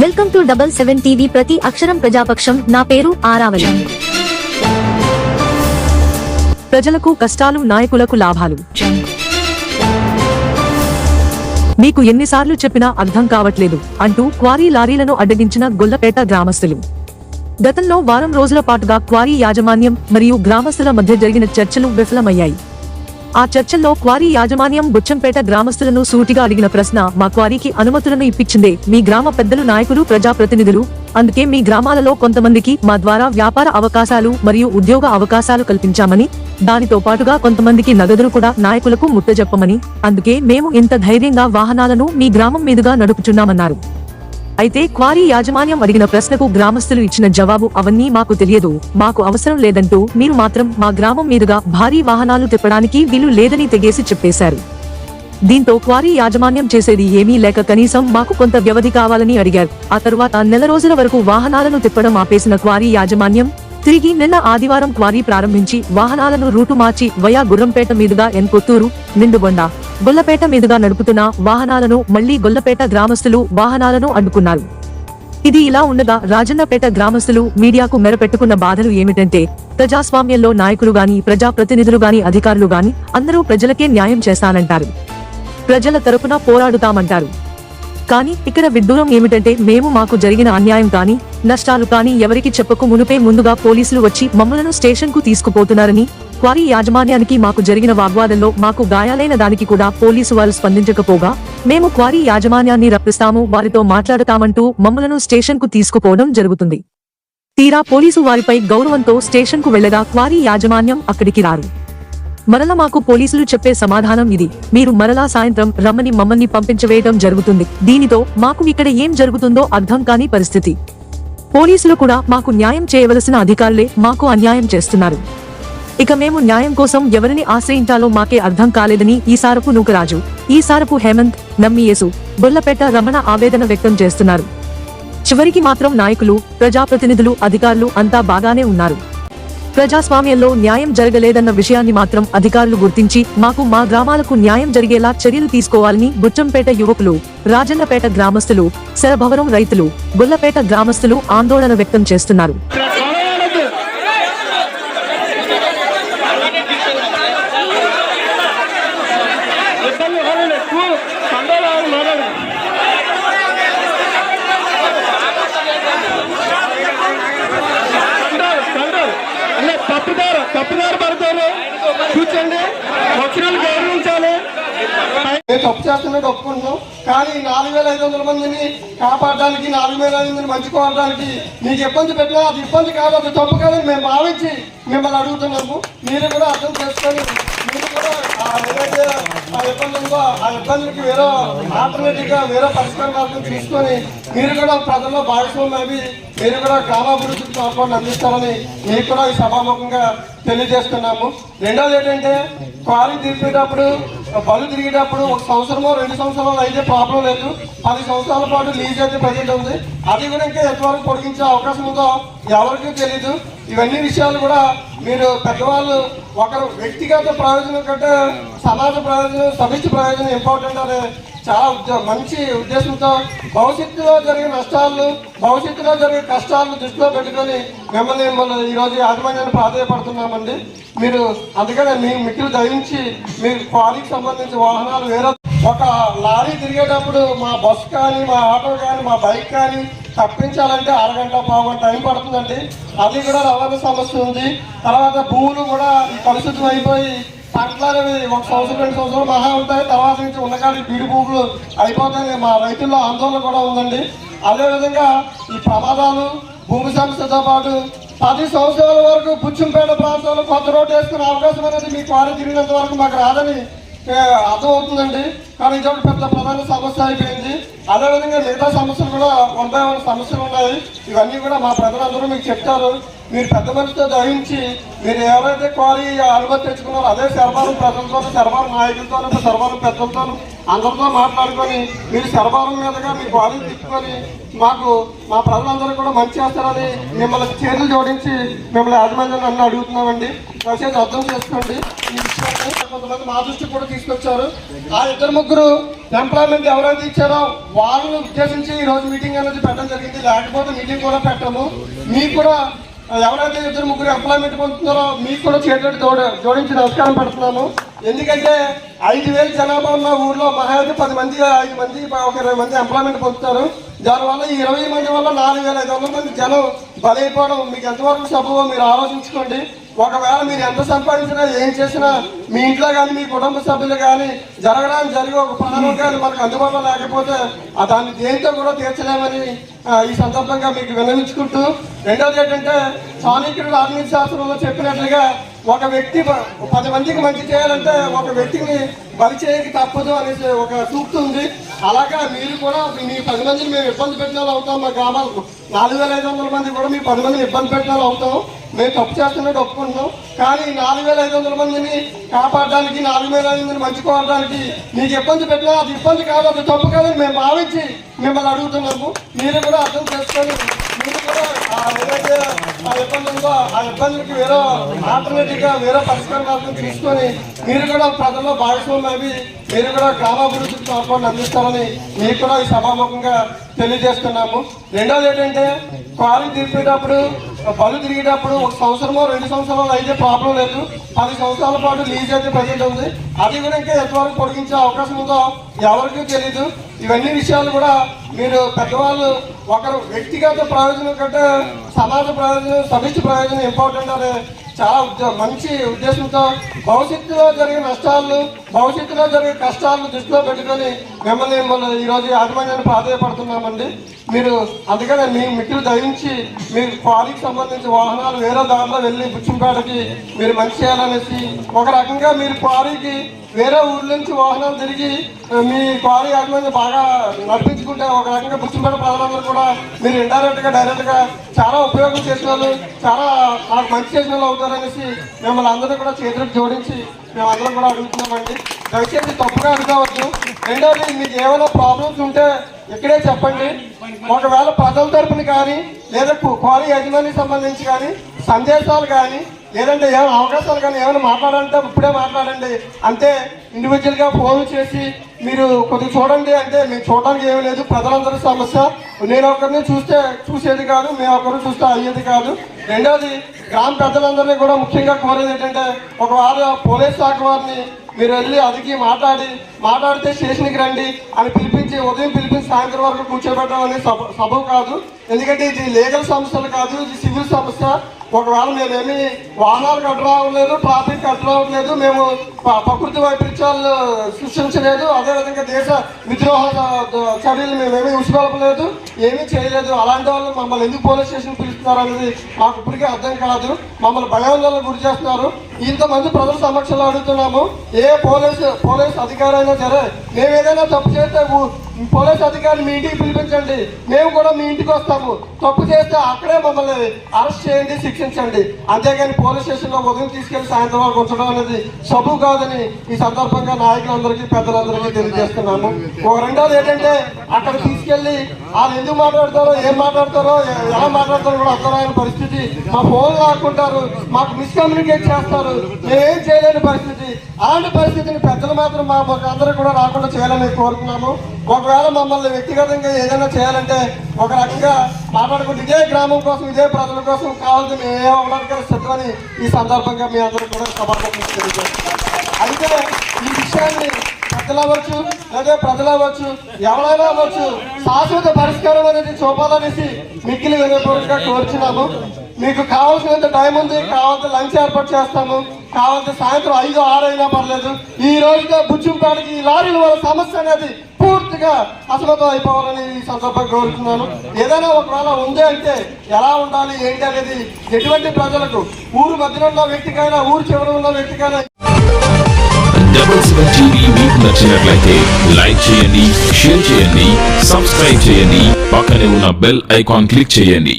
Welcome to 77 TV. ప్రతి అక్షరం ప్రజాపక్షం. నా పేరు ఆరావళి. ప్రజలకు కష్టాలు, నాయకులకు లాభాలు. మీకు ఎన్నిసార్లు చెప్పినా అర్థం కావట్లేదు అంటూ క్వారీ లారీలను అడ్డగించిన గొల్లపేట గ్రామస్తులు. గతంలో వారం రోజుల పాటుగా క్వారీ యాజమాన్యం మరియు గ్రామస్తుల మధ్య జరిగిన చర్చలు విఫలమయ్యాయి. ఆ చర్చల్లో క్వారీ యాజమాన్యం బుచ్చంపేట గ్రామస్తులను సూటిగా అడిగిన ప్రశ్న, మా క్వారీకి అనుమతులను ఇప్పించిందే మీ గ్రామ పెద్దలు, నాయకులు, ప్రజాప్రతినిధులు. అందుకే మీ గ్రామాలలో కొంతమందికి మా ద్వారా వ్యాపార అవకాశాలు మరియు ఉద్యోగ అవకాశాలు కల్పించామని, దానితో పాటుగా కొంతమందికి నగదును కూడా నాయకులకు ముట్టజెప్పమని, అందుకే మేము ఇంత ధైర్యంగా వాహనాలను మీ గ్రామం మీదుగా నడుపుచున్నామన్నారు. అయితే క్వారీ యాజమాన్యం అడిగిన ప్రశ్నకు గ్రామస్తులు ఇచ్చిన జవాబు, అవన్నీ మాకు తెలియదు, మాకు అవసరం లేదంటూ మీరు మాత్రం మా గ్రామం మీదుగా భారీ వాహనాలు తిప్పడానికి వీలు లేదని తెగేసి చెప్పేశారు. దీంతో క్వారీ యాజమాన్యం చేసేది ఏమీ లేక కనీసం మాకు కొంత వ్యవధి కావాలని అడిగారు. ఆ తరువాత నెల రోజుల వరకు వాహనాలను తిప్పడం ఆపేసిన క్వారీ యాజమాన్యం తిరిగి నిన్న ఆదివారం క్వారీ ప్రారంభించి వాహనాలను రూటు మార్చి వయా గుర్రంపేట మీదుగా కొత్తూరు, నిండుగొండ, గొల్లపేట మీదుగా నడుపుతున్న వాహనాలను మళ్లీ గొల్లపేట గ్రామస్తులు వాహనాలను అడ్డుకున్నారు. ఇది ఇలా ఉండగా రాజన్నపేట గ్రామస్తులు మీడియాకు మెరపెట్టుకున్న బాధలు ఏమిటంటే, ప్రజాస్వామ్యంలో నాయకులు గాని, ప్రజాప్రతినిధులు గాని, అధికారులు గాని అందరూ ప్రజలకే న్యాయం చేస్తానంటారు, ప్రజల తరపున పోరాడుతామంటారు. కానీ ఇక్కడ విడ్డూరం ఏమిటంటే, మేము మాకు జరిగిన అన్యాయం కానీ, నష్టాలు కానీ ఎవరికి చెప్పకు మునుపే ముందుగా పోలీసులు వచ్చి మమ్మలను స్టేషన్ కు తీసుకుపోతున్నారని, క్వారీ యాజమాన్యానికి మాకు జరిగిన వాగ్వాదంలో మాకు గాయాలైన దానికి కూడా పోలీసు వారు స్పందించకపోగా, మేము క్వారీ యాజమాన్యాన్ని రప్పిస్తాము, వారితో మాట్లాడతామంటూ మమ్మలను స్టేషన్ కు తీసుకుపోవడం జరుగుతుంది. తీరా పోలీసు వారిపై గౌరవంతో స్టేషన్ కు వెళ్లగా క్వారీ యాజమాన్యం అక్కడికి రారు. మరలా మాకు పోలీసులు చెప్పే సమాధానం ఇది, మీరు మరలా సాయంత్రం రమ్మని మమ్మల్ని పంపించవేయడం జరుగుతుంది. దీనితో మాకు ఇక్కడ ఏం జరుగుతుందో అర్థం కాని పరిస్థితి. పోలీసులు కూడా మాకు న్యాయం చేయవలసిన అధికారులే మాకు అన్యాయం చేస్తున్నారు. ఇక మేము న్యాయం కోసం ఎవరిని ఆశ్రయించాలో మాకే అర్థం కాలేదని ఈసారపు నూకరాజు, ఈసారపు హేమంత్, నమ్మియేసు, గొల్లపేట రమణ ఆవేదన వ్యక్తం చేస్తున్నారు. చివరికి మాత్రం నాయకులు, ప్రజాప్రతినిధులు, అధికారులు అంతా బాగానే ఉన్నారు. ప్రజాస్వామ్యంలో న్యాయం జరగలేదన్న విషయాన్ని మాత్రం అధికారులు గుర్తించి మాకు, మా గ్రామాలకు న్యాయం జరిగేలా చర్యలు తీసుకోవాలని బుచ్చంపేట యువకులు, రాజన్నపేట గ్రామస్తులు, శరభవరం రైతులు, గొల్లపేట గ్రామస్తులు ఆందోళన వ్యక్తం చేస్తున్నారు. తప్పుదారు పడతారు, కూర్చోండి, వచ్చిన గౌరవించాలి. మేము తప్పు చేస్తున్నట్టు ఒప్పుకుంటున్నాం, కానీ 4500 మందిని కాపాడడానికి, 4500 మంచి కోరడానికి మీకు ఇబ్బంది పెట్టినా అది ఇబ్బంది కాదు, అది తప్పు కాదని మేము భావించి మిమ్మల్ని అడుగుతున్నాము. మీరు కూడా అర్థం చేసుకొని, మీరు కూడా ఏదైతే ఆ ఇబ్బంది ఉందో ఆ ఇబ్బందికి వేరే ఆల్టర్నేటివ్ గా వేరే పరిష్కార మార్గం తీసుకొని మీరు కూడా ప్రజల్లో భాగస్వామి మీరు కూడా గ్రామాభివృద్ధికి తోడ్పాటు అందిస్తారని మీకు కూడా ఈ సభాముఖంగా తెలియజేస్తున్నాము. రెండోది ఏంటంటే, క్వారీ తిరిగేటప్పుడు, బళ్ళు తిరిగేటప్పుడు 1 సంవత్సరమో 2 సంవత్సరాలు అయితే ప్రాబ్లం లేదు, 10 సంవత్సరాల పాటు లీజ్ అయితే ప్రజెంట్ ఉంది. అది కూడా ఇంకా ఎంతవరకు పొడిగించే అవకాశం ఉందో ఎవరికీ తెలీదు. ఇవన్నీ విషయాలు కూడా మీరు పెద్దవాళ్ళు, ఒకరు వ్యక్తిగత ప్రయోజనం కంటే సమాజ ప్రయోజనం, సమిష్టి ప్రయోజనం ఇంపార్టెంట్ అనే చాలా మంచి ఉద్దేశంతో భవిష్యత్తులో జరిగే నష్టాలను, భవిష్యత్తులో జరిగే కష్టాలను దృష్టిలో పెట్టుకొని మిమ్మల్ని ఈరోజు యాజమాన్యాన్ని ప్రాధాన్యపడుతున్నామండి. మీరు అందుకనే మీ మిత్రులు దయించి మీరు క్వారీకి సంబంధించిన వాహనాలు వేరే ఒక లారీ తిరిగేటప్పుడు మా బస్సు కానీ, మా ఆటో కానీ, మా బైక్ కానీ తప్పించాలంటే అరగంట, పావుగంట టైం పడుతుందండి. అది కూడా రవాణా సమస్య ఉంది. తర్వాత భూములు కూడా ఈ కలుషితం అయిపోయి పంటలు అనేవి 1 సంవత్సరం 2 సంవత్సరాలు మహా ఉంటాయి, తర్వాత నుంచి ఉన్నకాడి బీడు భూములు అయిపోతాయి. మా రైతుల్లో ఆందోళన కూడా ఉందండి. అదేవిధంగా ఈ ప్రమాదాలు, భూమి సమస్యతో పాటు 10 సంవత్సరాల వరకు బుచ్చంపేట ప్రాంతంలో కొత్త రోడ్డు వేసుకునే అవకాశం అనేది మీ క్వారీ తిరిగినంత వరకు మాకు రాదని అర్థమవుతుందండి. కానీ ఇదొక పెద్ద ప్రధాన సమస్య అయిపోయింది. అదేవిధంగా మిగతా సమస్యలు కూడా 1 సమస్యలు ఉన్నాయి. ఇవన్నీ కూడా మా ప్రజలందరూ మీకు చెప్తారు. మీరు పెద్ద మనిషితో దహించి మీరు ఎవరైతే క్వారీ అనుమతి తెచ్చుకున్నారో అదే శర్వారం ప్రజలతోనూ, శర్వారం నాయకులతోనూ, శర్వారం పెద్దలతోనూ అందరితో మాట్లాడుకొని మీరు శరభారం మీదుగా మీ బాడీ తిప్పుకొని మాకు మా ప్రజలందరూ కూడా మంచి చేస్తారని మిమ్మల్ని చేతులు జోడించి మిమ్మల్ని యాజమాన్యం అన్నీ అడుగుతున్నామండి. దయచేసి అర్థం చేసుకోండి ఈ విషయాన్ని. కొంతమంది మా దృష్టికి కూడా తీసుకొచ్చారు. ఆ ఇద్దరు ముగ్గురు ఎంప్లాయ్మెంట్ ఎవరైతే ఇచ్చారో వాళ్ళని ఉద్దేశించి ఈరోజు మీటింగ్ అనేది పెట్టడం జరిగింది. లేకపోతే మీటింగ్ కూడా పెట్టము. మీకు కూడా ఎవరైతే ఇద్దరు ముగ్గురు ఎంప్లాయ్మెంట్ పొందుతున్నారో మీకు కూడా చేతులు జోడించి నమస్కారం పెడుతున్నాము. ఎందుకంటే 5,000 జనాభా ఉన్న ఊర్లో మహా అయితే 10 మంది 5 మంది ఒక 20 మంది ఎంప్లాయ్మెంట్ పొందుతారు. దానివల్ల ఈ 20 మంది వల్ల 4,500 మంది జనం బలైపోవడం మీకు ఎంతవరకు సబబో మీరు ఆలోచించుకోండి. ఒకవేళ మీరు ఎంత సంపాదించినా ఏం చేసినా మీ ఇంట్లో కానీ మీ కుటుంబ సభ్యులు కానీ జరగడానికి జరిగే ఒక ప్రాణం కానీ మనకు అందుబాటులో లేకపోతే దాన్ని దేంతో కూడా తీర్చలేమని ఈ సందర్భంగా మీకు విన్నవించుకుంటూ, రెండోది ఏంటంటే చాణక్యుడు ఆధునిక శాస్త్రంలో చెప్పినట్లుగా ఒక వ్యక్తి 10 మందికి మంచి చేయాలంటే ఒక వ్యక్తిని బలి చేయక తప్పదు అనేసి ఒక సూక్తి ఉంది. అలాగా మీరు కూడా మీ 10 మందిని మేము ఇబ్బంది పెట్టిన వాళ్ళు అవుతాం. మా గ్రామాలకు 4,500 మంది కూడా మీ 10 మందిని ఇబ్బంది పెట్టిన వాళ్ళు అవుతాం. మేము తప్పు చేస్తున్నట్టు ఒప్పుకుంటున్నాం. కానీ 4,500 మందిని కాపాడడానికి 4,500 మందిని మంచుకోవడానికి మీకు ఇబ్బంది పెట్టినా అది ఇబ్బంది కాదు, అది తప్పు కాదని మేము భావించి మిమ్మల్ని అడుగుతున్నాము. మీరు కూడా అర్థం చేసుకొని మీరు కూడా ఏదైతే ఆ ఇబ్బంది ఉందో ఆ ఇబ్బందులకి వేరే ఆల్టర్నేటివ్గా వేరే పరిష్కార మార్గం తీసుకొని మీరు కూడా ప్రజల్లో భాగస్వామి మీరు కూడా గ్రామాభివృద్ధికి తోడ్పాటు అందిస్తారని మీకు కూడా ఈ సభాముఖంగా తెలియజేస్తున్నాము. రెండోది ఏంటంటే క్వారీ తీర్పేటప్పుడు బలు తిరిగేటప్పుడు 1 సంవత్సరమో 2 సంవత్సరాలు అయితే ప్రాబ్లం లేదు. 10 సంవత్సరాల పాటు లీజ్ అయితే ప్రజెంట్ ఉంది. అది కూడా ఇంకా ఎంతవరకు పొడిగించే అవకాశం ఉందో ఎవరికీ తెలీదు. ఇవన్నీ విషయాలు కూడా మీరు పెద్దవాళ్ళు ఒకరు వ్యక్తిగత ప్రయోజనం కంటే సమాజ ప్రయోజనం సమిష్టి ప్రయోజనం ఇంపార్టెంట్ అనే చాలా మంచి ఉద్దేశంతో భవిష్యత్తులో జరిగే నష్టాలను భవిష్యత్తులో జరిగే కష్టాలను దృష్టిలో పెట్టుకొని మిమ్మల్ని ఈరోజు యాజమాన్యాన్ని ప్రాధాన్యపడుతున్నామండి. మీరు అందుకనే మీ మిత్రులు దయించి మీరు క్వారీకి సంబంధించి వాహనాలు వేరే దారిలో వెళ్ళి బుచ్చింపేటకి మీరు మంచి చేయాలనేసి ఒక రకంగా మీరు క్వారీకి వేరే ఊర్ల నుంచి వాహనాలు తిరిగి మీ క్వారీ యాజమాన్యం బాగా నడిపించుకుంటే ఒక రకంగా బుచ్చింపేట ప్రజలందరూ కూడా మీరు ఇండైరెక్ట్గా డైరెక్ట్గా చాలా ఉపయోగం చేసిన వాళ్ళు చాలా మంచి చేసిన వాళ్ళు అవుతారనేసి మిమ్మల్ని అందరూ కూడా చేతులకు జోడించి మేమందరం కూడా అడుగుతున్నామండి. దయచేసి తప్పుగా అడగవద్దు. రెండోది మీకు ఏమైనా ప్రాబ్లమ్స్ ఉంటే ఇక్కడే చెప్పండి. ఒకవేళ ప్రజల తరపున కానీ లేదా క్వారీ యజమానికి సంబంధించి కానీ సందేశాలు కానీ లేదంటే ఏమైనా అవకాశాలు కానీ ఏమైనా మాట్లాడాలంటే ఇప్పుడే మాట్లాడండి. అంతే ఇండివిజువల్గా ఫోన్ చేసి మీరు కొద్దిగా చూడండి అంటే మేము చూడడానికి ఏమీ లేదు. ప్రజలందరి సమస్య నేను ఒకరిని చూసేది కాదు, మేము ఒకరిని చూస్తే అయ్యేది కాదు. రెండోది గ్రామ పెద్దలందరినీ కూడా ముఖ్యంగా కోరేది ఏంటంటే ఒకవేళ పోలీస్ శాఖ వారిని మీరు వెళ్ళి అదికి మాట్లాడితే స్టేషన్కి రండి అని పిలిపించి ఉదయం పిలిపించి సాయంత్రం వరకు కూర్చోబెట్టడం అనేది సబబు కాదు. ఎందుకంటే ఇది లీగల్ సమస్యలు కాదు, ఇది సివిల్ సమస్య. ఒకవేళ మేమేమి వాహనాలు కట్టరావట్లేదు, ట్రాఫిక్ కట్టరావట్లేదు, మేము ప్రకృతి వైపరీత్యాలు సృష్టించలేదు, అదేవిధంగా దేశ విద్రోహ చర్యలు మేమేమీ ఉసుగొల్పలేదు, ఏమీ చేయలేదు. అలాంటి వాళ్ళు మమ్మల్ని ఎందుకు పోలీస్ స్టేషన్ పిలుస్తున్నారు అనేది మాకు ఇప్పటికీ అర్థం కాదు. మమ్మల్ని భయాందోళనకు గురి చేస్తున్నారు. ఇంతమంది ప్రజల సమక్షంలో అడుగుతున్నాము. ఏ పోలీస్ అధికారి అయినా సరే మేము ఏదైనా తప్పు చేస్తే పోలీస్ అధికారిని మీ ఇంటికి పిలిపించండి, మేము కూడా మీ ఇంటికి వస్తాము. తప్పు చేస్తే అక్కడే మమ్మల్ని అరెస్ట్ చేయండి, శిక్షించండి. అంతేగాని పోలీస్ స్టేషన్లో ఉదయం తీసుకెళ్లి సాయంత్రం వరకు ఉంచడం అనేది సబబు కాదని ఈ సందర్భంగా నాయకులందరికీ పెద్దలందరికీ తెలియజేస్తున్నాము. రెండోది ఏంటంటే అక్కడ తీసుకెళ్లి వాళ్ళు ఎందుకు మాట్లాడతారో ఏం మాట్లాడతారో ఎలా మాట్లాడతారో కూడా అర్థమైన పరిస్థితి. మా ఫోన్ లాక్కుంటారు, మాకు మిస్కమ్యూనికేట్ చేస్తారు, మేమేం చేయలేని పరిస్థితి. అలాంటి పరిస్థితిని పెద్దలు మాత్రం మాకు అందరూ కూడా రాకుండా చేయాలని కోరుతున్నాము. ఒకవేళ మమ్మల్ని వ్యక్తిగతంగా ఏదైనా చేయాలంటే ఒక రకంగా మాట్లాడుకుంటే ఇదే గ్రామం కోసం ఇదే ప్రజల కోసం కావాల్సి మేము ఏమవడానికి సిద్ధమని ఈ సందర్భంగా మీ అందరూ కూడా సభాపతి తెలియజేస్తున్నాం. అయితే ఈ విషయాన్ని పెద్దలు అవ్వచ్చు లేదా ప్రజలు అవ్వచ్చు ఎవరైనా అవ్వచ్చు శాశ్వత పరిష్కారం అనేది చూపాలనేసి మిక్కిలి వినయపూర్వకంగా కోరుచున్నాము. మీకు కావాల్సినంత టైం ఉంది, కావాల్సిన లంచ్ ఏర్పాటు చేస్తాము, కావాల్సిన సాయంత్రం 5, 6 అయినా పర్లేదు. ఈ రోజుగా బుచ్చింపేటకి ఈ లారీల వల్ల సమస్య అనేది పూర్తిగా అసమర్థం అయిపోవాలని ఈ సందర్భంగా కోరుతున్నాను. ఏదైనా ఒకవేళ ఉంది అంటే ఎలా ఉండాలి ఏంటి అనేది ఎటువంటి ప్రజలకు ఊరు మధ్యలో ఉన్న వ్యక్తికైనా ఊరు చివర ఉన్న వ్యక్తికైనా. Double7 TV మీకు నచ్చినట్లయితే లైక్ చేయండి, షేర్ చేయండి, సబ్స్క్రైబ్ చేయండి, పక్కనే ఉన్న బెల్ ఐకాన్ క్లిక్ చేయండి.